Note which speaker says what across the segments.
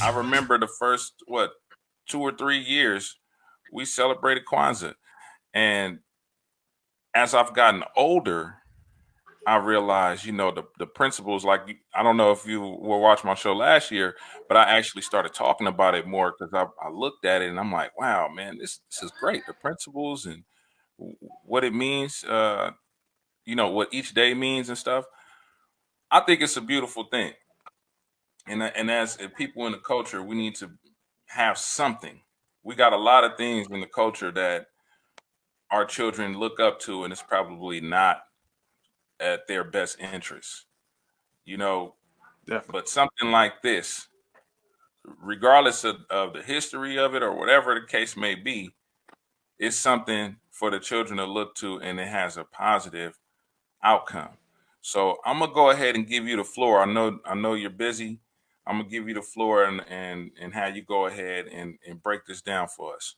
Speaker 1: I remember the first 2 or 3 years we celebrated Kwanzaa, and as I've gotten older, I realized, the principles. Like, I don't know if you were watching my show last year, but I actually started talking about it more because I looked at it and I'm like, wow, man, this is great. The principles and what it means, what each day means and stuff. I think it's a beautiful thing. And as people in the culture, we need to have something. We got a lot of things in the culture that our children look up to, and it's probably not at their best interest, you know.
Speaker 2: Definitely.
Speaker 1: But something like this, regardless of the history of it or whatever the case may be, is something for the children to look to, and it has a positive outcome. So I'm gonna go ahead and give you the floor. I know you're busy. I'm gonna give you the floor and have you go ahead and break this down for us.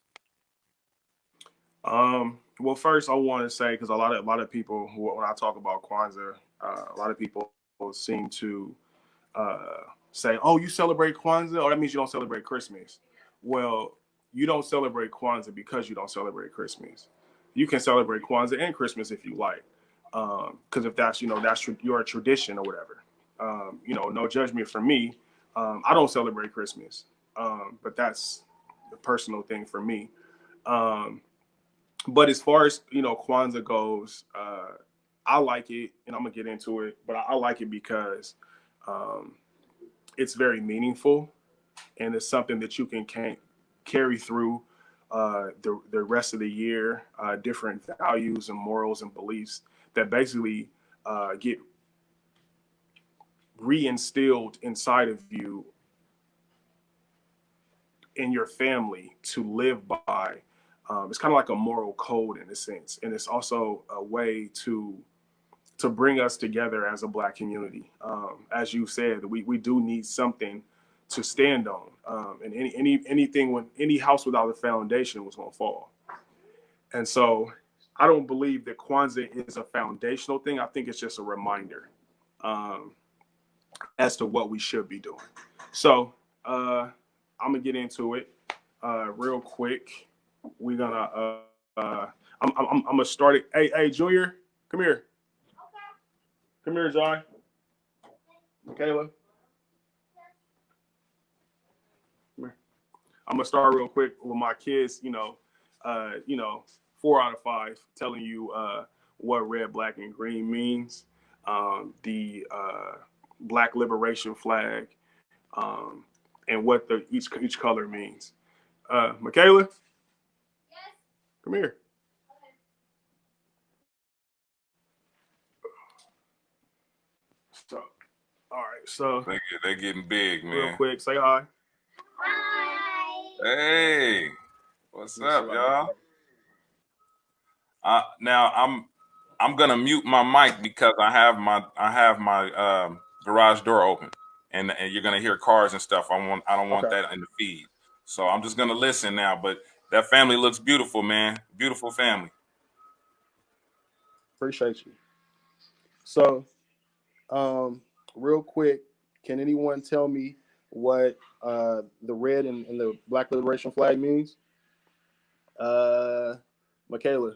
Speaker 2: Well, first I want to say because a lot of people when I talk about Kwanzaa, a lot of people seem to say, "Oh, you celebrate Kwanzaa, or that means you don't celebrate Christmas." Well, you don't celebrate Kwanzaa because you don't celebrate Christmas. You can celebrate Kwanzaa and Christmas if you like, because if that's your tradition or whatever. No judgment from me. I don't celebrate Christmas, but that's a personal thing for me. Um, but as far as Kwanzaa goes, I like it, and I'm gonna get into it. But I like it because um, it's very meaningful, and it's something that you can carry through the rest of the year. Different values and morals and beliefs that basically get reinstilled inside of you in your family to live by. It's kind of like a moral code in a sense, and it's also a way to bring us together as a Black community. As you said, we do need something to stand on, and anything when any house without a foundation was going to fall. And so, I don't believe that Kwanzaa is a foundational thing. I think it's just a reminder um, as to what we should be doing. So, I'm gonna get into it real quick. We're gonna. I'm gonna start it. Hey, Junior, come here. Come here, John. Michaela, come here. I'm gonna start real quick with my kids. Uh, you know, 4 out of 5 telling you what red, black, and green means. The Black Liberation Flag, um, and what each color means. Michaela, come here. So, all right. So,
Speaker 1: They're getting big,
Speaker 2: real
Speaker 1: man.
Speaker 2: quick, say hi.
Speaker 1: Hey, what's
Speaker 2: Let me see if
Speaker 1: up,
Speaker 2: I can.
Speaker 1: y'all? Now I'm gonna mute my mic because I have my garage door open, and you're gonna hear cars and stuff. I don't want
Speaker 2: Okay.
Speaker 1: that in the feed. So I'm just gonna listen now. But that family looks beautiful, man. Beautiful family.
Speaker 2: Appreciate you. So, um, real quick, can anyone tell me what the red and the Black Liberation Flag means? Uh, Michaela.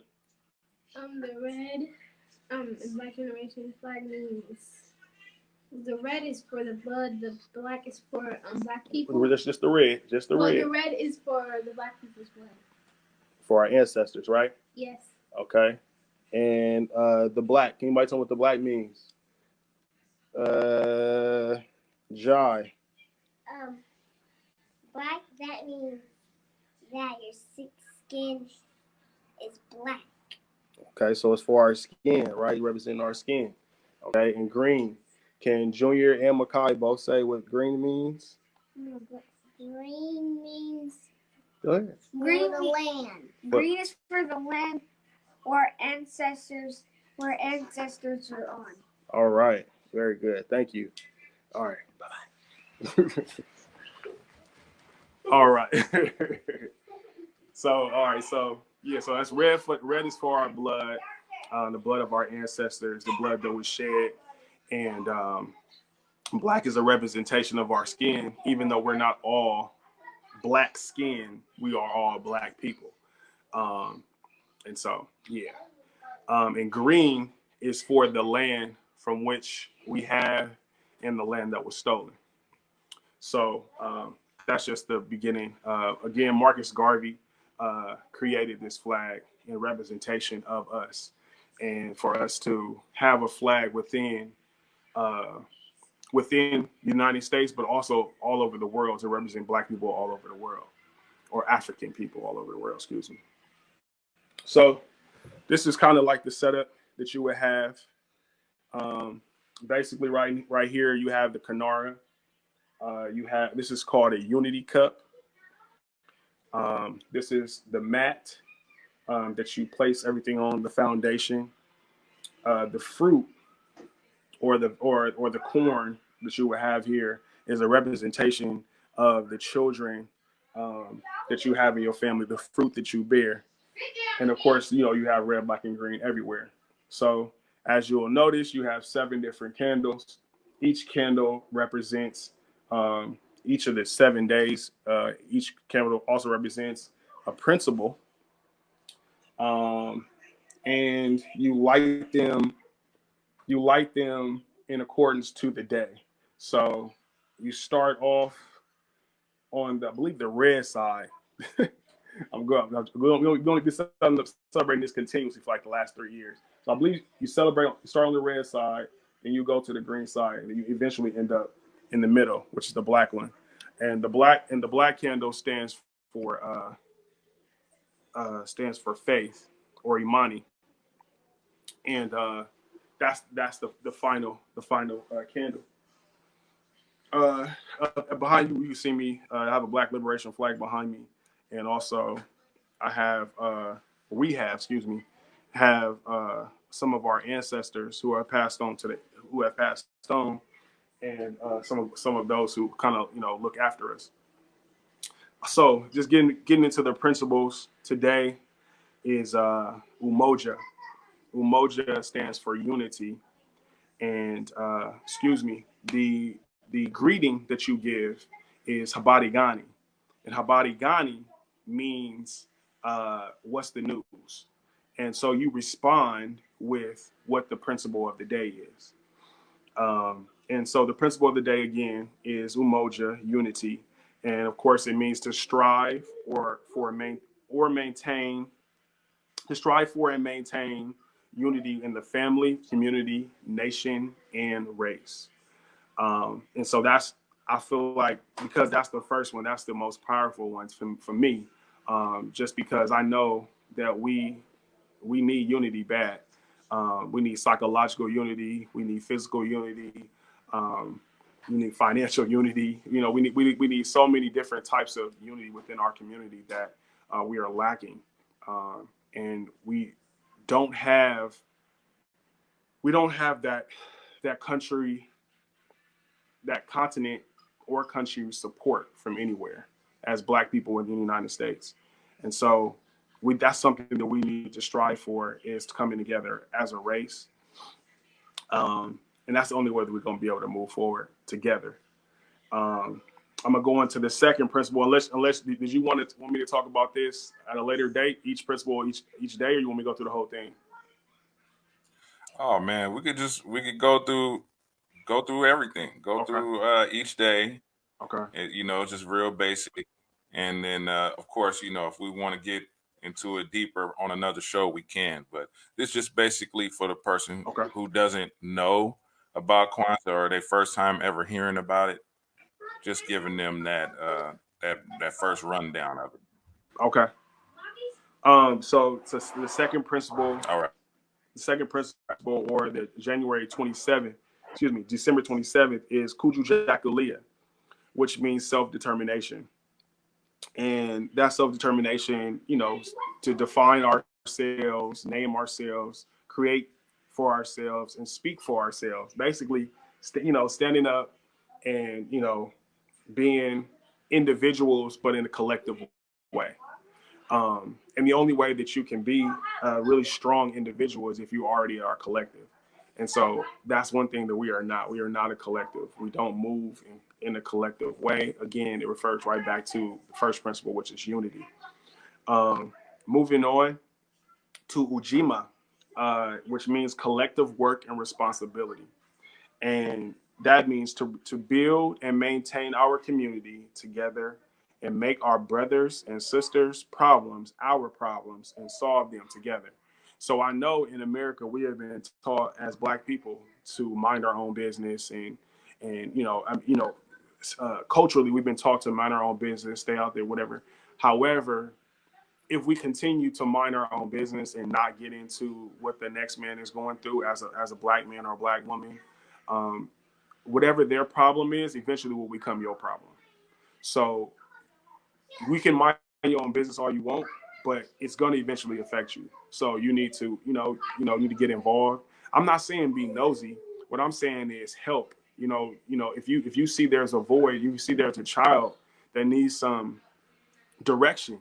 Speaker 3: The red, Black Generation flag means the red is for the blood, the black is for black people.
Speaker 2: Just the red. Just the
Speaker 3: Well,
Speaker 2: red.
Speaker 3: the red is for the black people's blood.
Speaker 2: For our ancestors, right?
Speaker 3: Yes.
Speaker 2: Okay. And the black. Can anybody tell me what the black means? Uh, Jai.
Speaker 4: Um, Black, that means that your skin is black.
Speaker 2: Okay, so it's for our skin, right? Representing our skin. Okay, and green. Can Junior and Makai both say what green means?
Speaker 4: No, but green means
Speaker 2: Go ahead.
Speaker 4: green the land.
Speaker 3: Green is for the land where ancestors are on.
Speaker 2: All right. Very good. Thank you. All right. Bye. All right. So, all right. So, yeah. So that's red. Red is for our blood, the blood of our ancestors, the blood that was shed, and black is a representation of our skin, even though we're not all black skin, we are all black people. And so, yeah. And green is for the land from which we have and the land that was stolen. So that's just the beginning. Again, Marcus Garvey created this flag in representation of us, and for us to have a flag within the United States, but also all over the world to represent black people all over the world, or African people all over the world, excuse me. So this is kind of like the setup that you would have. Basically, right here, you have the Kanara. You have, this is called a unity cup. This is the mat that you place everything on, the foundation. The fruit or the corn that you would have here is a representation of the children that you have in your family, the fruit that you bear. And of course, you have red, black, and green everywhere. So as you'll notice, you have 7 different candles. Each candle represents each of the 7 days. Each candle also represents a principle. And you light them in accordance to the day. So you start off on I believe the red side. We're going to be celebrating this continuously for like the last 3 years. So I believe you start on the red side, then you go to the green side, and you eventually end up in the middle, which is the black one. And the black candle stands for faith, or Imani. And that's the final candle. Behind you, you see me. I have a Black Liberation flag behind me, and also I have have some of our ancestors who have passed on and some of those who kind of look after us. So just getting into the principles today is Umoja. Umoja stands for unity, and the greeting that you give is Habari Gani, and Habari Gani means what's the news, and so you respond with what the principle of the day is. And so the principle of the day again is Umoja, unity, and of course it means to strive maintain, to strive for and maintain unity in the family, community, nation, and race. And so I feel like, because that's the first one, that's the most powerful one for me, just because I know that we need unity bad. We need psychological unity. We need physical unity. We need financial unity. We need so many different types of unity within our community that we are lacking, and we don't have that country, that continent or country support from anywhere as Black people in the United States. And so that's something that we need to strive for, is coming together as a race. And that's the only way that we're going to be able to move forward together. I'm going to go into the second principle, unless did you want me to talk about this at a later date, each principle each day, or you want me to go through the whole thing?
Speaker 1: Oh man, we could go through everything. Go
Speaker 2: Okay.
Speaker 1: through each day.
Speaker 2: Okay.
Speaker 1: Just real basic. And then of course, if we want to get into it deeper on another show, we can. But this just basically for the person
Speaker 2: Okay.
Speaker 1: who doesn't know about Kwanzaa, or their first time ever hearing about it. Just giving them that first rundown of it.
Speaker 2: Okay. So the second principle,
Speaker 1: All right.
Speaker 2: or the December 27th is Kuju Jakulia, which means self-determination. And that self-determination, to define ourselves, name ourselves, create for ourselves, and speak for ourselves. Basically, standing up and, being individuals, but in a collective way. And the only way that you can be a really strong individual is if you already are collective. And so that's one thing that we are not. We are not a collective. We don't move in a collective way. Again, it refers right back to the first principle, which is unity. Moving on to Ujima, which means collective work and responsibility. And that means to build and maintain our community together and make our brothers and sisters' problems our problems and solve them together. So I know in America we have been taught as Black people to mind our own business and culturally we've been taught to mind our own business, stay out there, whatever. However, if we continue to mind our own business and not get into what the next man is going through as a Black man or a Black woman, whatever their problem is, eventually will become your problem. So we can mind your own business all you want, but it's going to eventually affect you. So you need to, need to get involved. I'm not saying be nosy. What I'm saying is help. If you see there's a void, you see there's a child that needs some direction,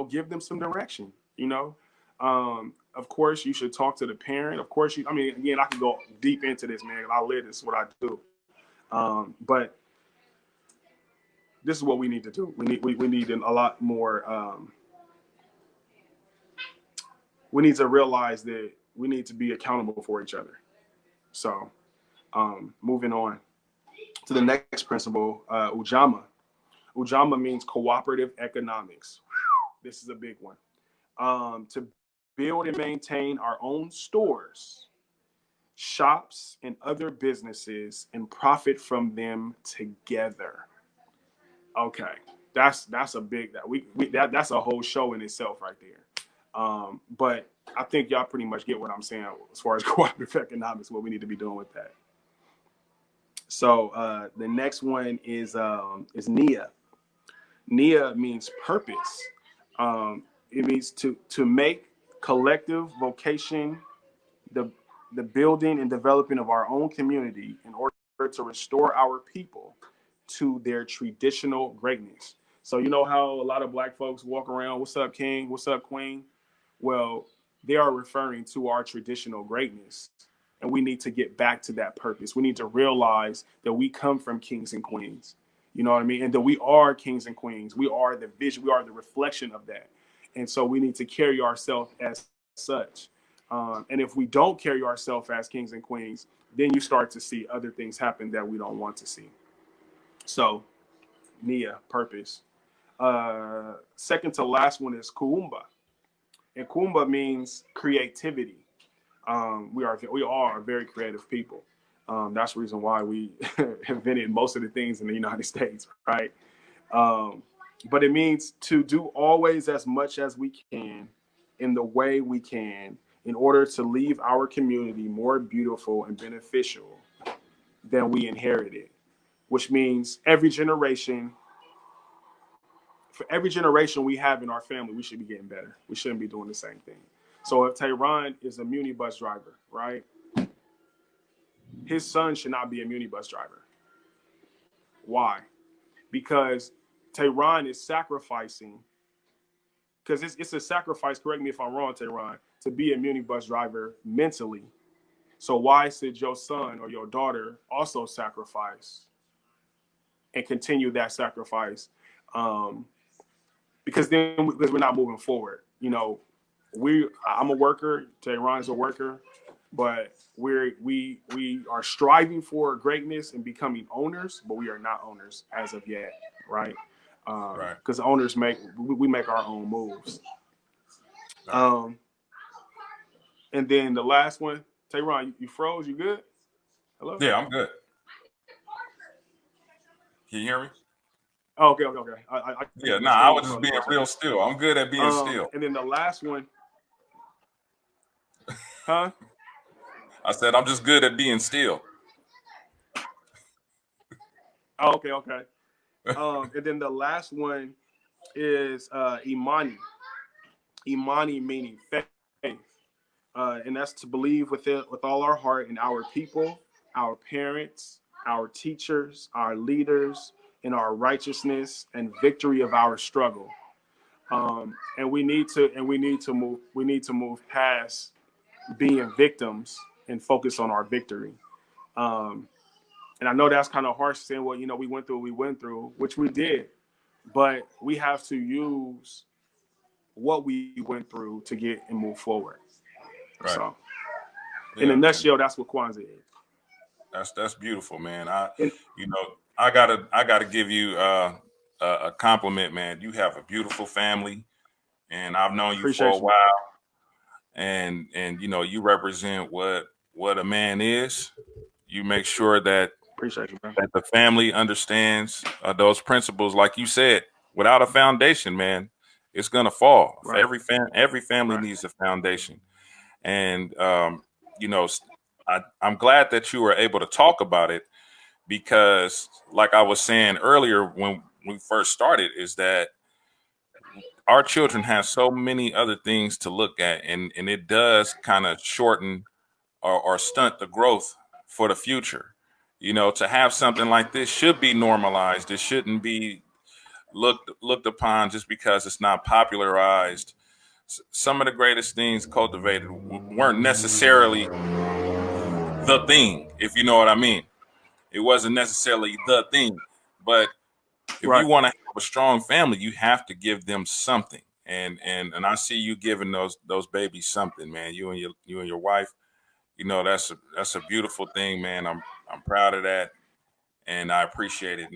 Speaker 2: give them some direction. Of course, you should talk to the parent. Of course, again, I can go deep into this, man. I live this, is what I do. But this is what we need to do. We need a lot more. We need to realize that we need to be accountable for each other. So, moving on to the next principle, Ujama. Ujama means cooperative economics. This is a big one. To build and maintain our own stores, shops, and other businesses and profit from them together. Okay, that's a big that's a whole show in itself right there. But I think y'all pretty much get what I'm saying as far as cooperative economics, what we need to be doing with that. So the next one is Nia. Nia means purpose. It means to make collective vocation the building and developing of our own community in order to restore our people to their traditional greatness. So you know how a lot of Black folks walk around, what's up, king? What's up, queen? Well, they are referring to our traditional greatness. And we need to get back to that purpose. We need to realize that we come from kings and queens. You know what I mean? And that we are kings and queens. We are the vision. We are the reflection of that. And so we need to carry ourselves as such. And if we don't carry ourselves as kings and queens, then you start to see other things happen that we don't want to see. So, Nia, purpose. Second to last one is Kuumba. And Kuumba means creativity. We are very creative people. That's the reason why we invented most of the things in the United States, right? But it means to do always as much as we can in the way we can in order to leave our community more beautiful and beneficial than we inherited, which means for every generation we have in our family, we should be getting better. We shouldn't be doing the same thing. So if Tehran is a minibus driver, right? His son should not be a minibus driver. Why? Because Tehran is sacrificing, because it's a sacrifice, correct me if I'm wrong, Tehran, to be a minibus driver mentally. So why should your son or your daughter also sacrifice and continue that sacrifice? Because we're not moving forward. I'm a worker, Tehran's a worker, but we are striving for greatness and becoming owners, but we are not owners as of yet, right? Because owners we make our own moves. And then the last one, Tehran, you froze. You good? Hello?
Speaker 1: Yeah, I'm good. Can you hear me?
Speaker 2: Oh, okay.
Speaker 1: I was just being real still. I'm good at being still.
Speaker 2: And then the last one, huh?
Speaker 1: I said I'm just good at being still.
Speaker 2: Oh, okay. And then the last one is Imani. Imani meaning faith. And that's to believe with all our heart in our people, our parents, our teachers, our leaders, in our righteousness and victory of our struggle. And we need to move past being victims and focus on our victory. And I know that's kind of harsh saying, well, we went through what we went through, which we did, but we have to use what we went through to get and move forward.
Speaker 1: Right.
Speaker 2: So, in
Speaker 1: Yeah,
Speaker 2: a nutshell, that's what Kwanzaa is.
Speaker 1: that's beautiful, man. I
Speaker 2: And
Speaker 1: gotta give you a compliment, man. You have a beautiful family, and I've known you for a
Speaker 2: appreciate you.
Speaker 1: while, and you represent what a man is. You make sure that
Speaker 2: Appreciate you, man.
Speaker 1: the family understands those principles, like you said. Without a foundation, man, it's gonna fall.
Speaker 2: Right.
Speaker 1: Every family
Speaker 2: Right.
Speaker 1: needs a foundation, and I'm glad that you were able to talk about it, because like I was saying earlier when we first started, is that our children have so many other things to look at, and it does kind of shorten or stunt the growth for the future. To have something like this should be normalized. It shouldn't be looked upon just because it's not popularized. Some of the greatest things cultivated weren't necessarily the thing, if you know what I mean. It wasn't necessarily the thing, but if you
Speaker 2: Right.
Speaker 1: want to have a strong family, you have to give them something. And I see you giving those babies something, man. You and your wife. That's a beautiful thing, man. I'm proud of that, and I appreciate it.